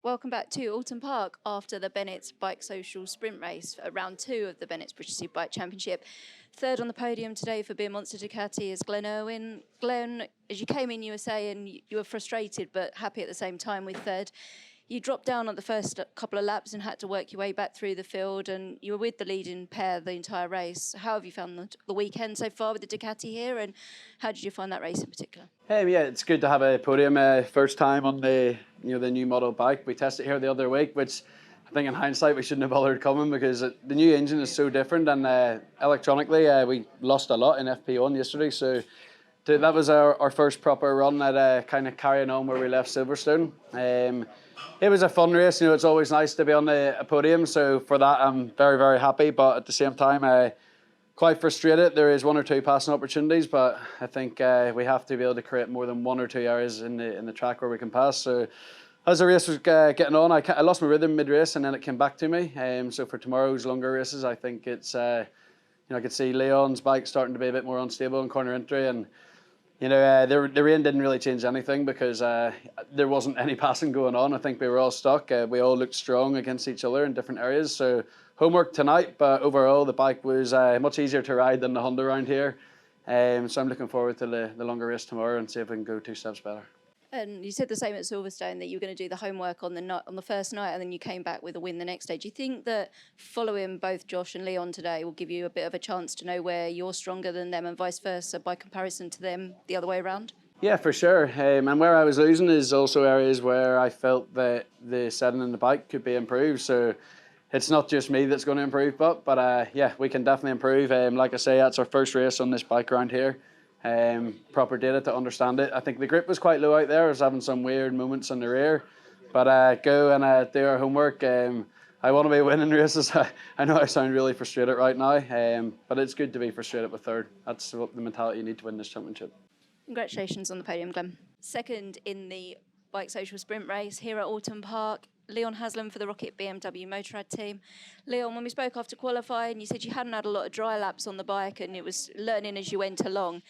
Welcome back to Oulton Park after the Bennetts BikeSocial Sprint Race, round 2 of the Bennetts British Superbike Championship. Third on the podium today for Beer Monster Ducati is Glenn Irwin. Glenn, as you came in, you were saying you were frustrated but happy at the same time with third. You dropped down on the first couple of laps and had to work your way back through the field, and you were with the leading pair the entire race. How have you found the weekend so far with the Ducati here, and how did you find that race in particular? Yeah, it's good to have a podium first time on the the new model bike. We tested here the other week, which I think in hindsight we shouldn't have bothered coming because the new engine is so different, and electronically we lost a lot in FP1 yesterday. So that was our first proper run at kind of carrying on where we left Silverstone. It was a fun race. It's always nice to be on a podium. So for that, I'm very, very happy. But at the same time, quite frustrated. There is one or two passing opportunities, but I think we have to be able to create more than one or two areas in the track where we can pass. So as the race was getting on, I lost my rhythm mid-race, and then it came back to me. So for tomorrow's longer races, I think it's I could see Leon's bike starting to be a bit more unstable in corner entry, and the rain didn't really change anything because there wasn't any passing going on. I think we were all stuck. We all looked strong against each other in different areas. So homework tonight, but overall the bike was much easier to ride than the Honda around here. So I'm looking forward to the longer race tomorrow and see if we can go 2 steps better. And you said the same at Silverstone, that you were going to do the homework on the first night, and then you came back with a win the next day. Do you think that following both Josh and Leon today will give you a bit of a chance to know where you're stronger than them and vice versa by comparison to them the other way around? Yeah, for sure. And where I was losing is also areas where I felt that the setting in the bike could be improved. So it's not just me that's going to improve, but yeah, we can definitely improve. Like I say, that's our first race on this bike around here. Proper data to understand it. I think the grip was quite low out there. I was having some weird moments in the rear, but go and do our homework. I want to be winning races. I know I sound really frustrated right now, but it's good to be frustrated with third. That's what the mentality you need to win this championship. Congratulations on the podium, Glenn. Second in the BikeSocial Sprint Race here at Oulton Park, Leon Haslam for the Rocket BMW Motorrad team. Leon, when we spoke after qualifying, you said you hadn't had a lot of dry laps on the bike and it was learning as you went along.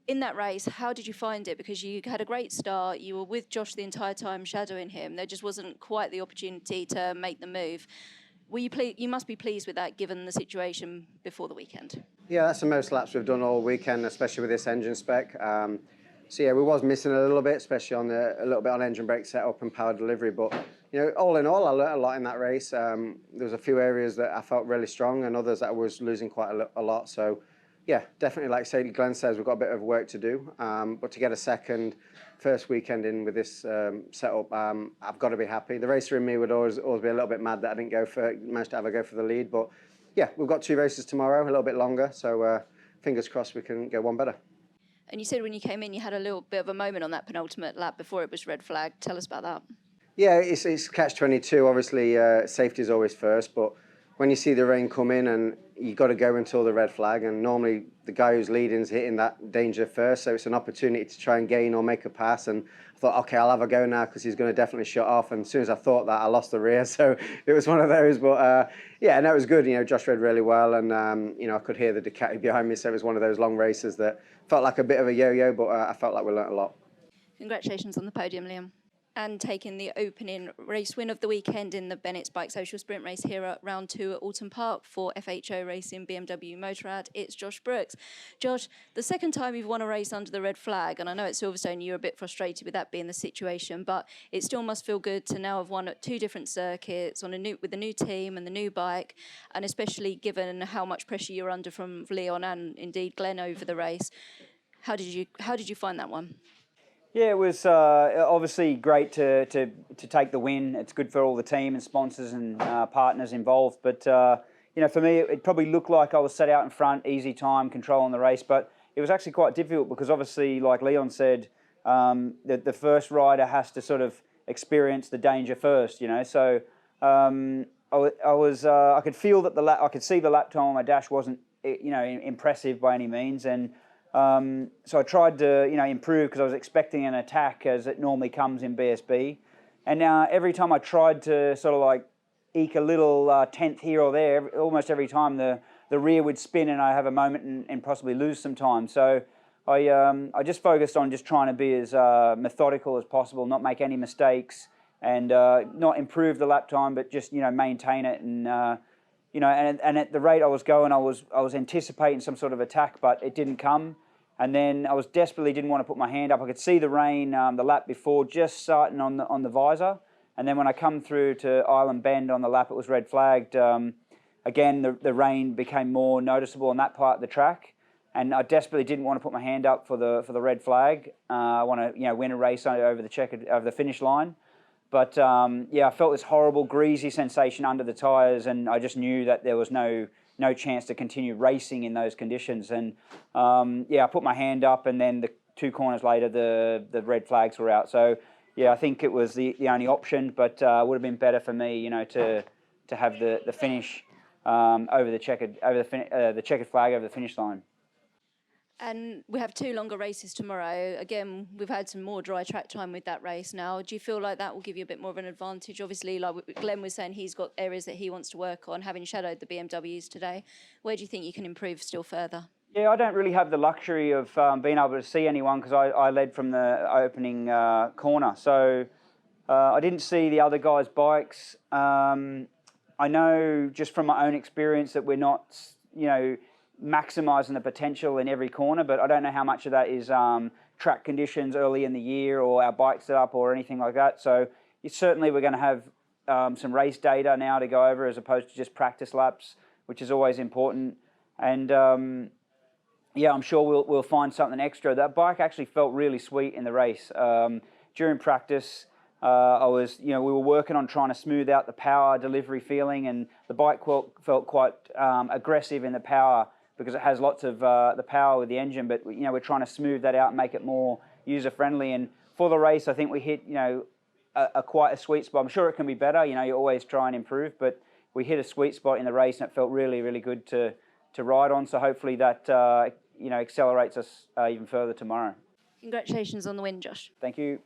In that race, how did you find it? Because you had a great start, you were with Josh the entire time shadowing him. There just wasn't quite the opportunity to make the move. You must be pleased with that given the situation before the weekend. Yeah, that's the most laps we've done all weekend, especially with this engine spec. So yeah, we was missing a little bit, especially on a little bit on engine brake setup and power delivery. But all in all, I learned a lot in that race. There was a few areas that I felt really strong, and others that I was losing quite a lot. So yeah, definitely, like Glenn says, we've got a bit of work to do. But to get a first weekend in with this setup, I've got to be happy. The racer in me would always be a little bit mad that I didn't manage to have a go for the lead. But yeah, we've got 2 races tomorrow, a little bit longer. So fingers crossed we can go one better. And you said when you came in, you had a little bit of a moment on that penultimate lap before it was red flag. Tell us about that. Yeah, it's catch-22. Obviously, safety is always first, but when you see the rain come in and you've got to go until the red flag, and normally the guy who's leading is hitting that danger first, so it's an opportunity to try and gain or make a pass. And I thought, okay, I'll have a go now because he's going to definitely shut off. And as soon as I thought that, I lost the rear, so it was one of those. But yeah, and that was good. Josh read really well, and I could hear the Ducati behind me, so it was one of those long races that felt like a bit of a yo-yo, but I felt like we learnt a lot. Congratulations on the podium, Liam. And taking the opening race win of the weekend in the Bennetts BikeSocial Sprint Race here at round 2 at Oulton Park for FHO Racing BMW Motorrad, it's Josh Brookes. Josh, the second time you've won a race under the red flag, and I know at Silverstone you were a bit frustrated with that being the situation, but it still must feel good to now have won at 2 different circuits with the new team and the new bike, and especially given how much pressure you're under from Leon and indeed Glenn over the race. How did you find that one? Yeah, it was obviously great to take the win. It's good for all the team and sponsors and partners involved. But for me, it probably looked like I was set out in front, easy time, controlling the race. But it was actually quite difficult because obviously, like Leon said, that the first rider has to sort of experience the danger first. So I could feel that I could see the lap time on my dash wasn't impressive by any means, and so I tried to, improve because I was expecting an attack as it normally comes in BSB. And now every time I tried to sort of like eke a little tenth here or there, almost every time the rear would spin and I have a moment and possibly lose some time. So I just focused on just trying to be as methodical as possible, not make any mistakes, and not improve the lap time, but just maintain it. And and at the rate I was going, I was anticipating some sort of attack, but it didn't come. And then I was desperately didn't want to put my hand up. I could see the rain the lap before just starting on the visor, and then when I come through to Island Bend on the lap, it was red flagged. Again, the rain became more noticeable on that part of the track, and I desperately didn't want to put my hand up for the red flag. I want to win a race over the finish line, but I felt this horrible greasy sensation under the tyres, and I just knew that there was no chance to continue racing in those conditions. And I put my hand up, and then the 2 corners later, the red flags were out. So I think it was the only option, but it would have been better for me, to have the finish over the checkered flag over the finish line. And we have 2 longer races tomorrow. Again, we've had some more dry track time with that race now. Do you feel like that will give you a bit more of an advantage? Obviously, like Glenn was saying, he's got areas that he wants to work on, having shadowed the BMWs today. Where do you think you can improve still further? Yeah, I don't really have the luxury of being able to see anyone because I led from the opening corner. So I didn't see the other guys' bikes. I know just from my own experience that we're not, maximising the potential in every corner, but I don't know how much of that is track conditions early in the year or our bike setup or anything like that. So certainly we're going to have some race data now to go over as opposed to just practice laps, which is always important. And I'm sure we'll find something extra. That bike actually felt really sweet in the race. During practice, we were working on trying to smooth out the power delivery feeling, and the bike felt quite aggressive in the power because it has lots of the power with the engine, but we're trying to smooth that out and make it more user-friendly. And for the race, I think we hit quite a sweet spot. I'm sure it can be better. You always try and improve, but we hit a sweet spot in the race, and it felt really, really good to ride on. So hopefully that accelerates us even further tomorrow. Congratulations on the win, Josh. Thank you.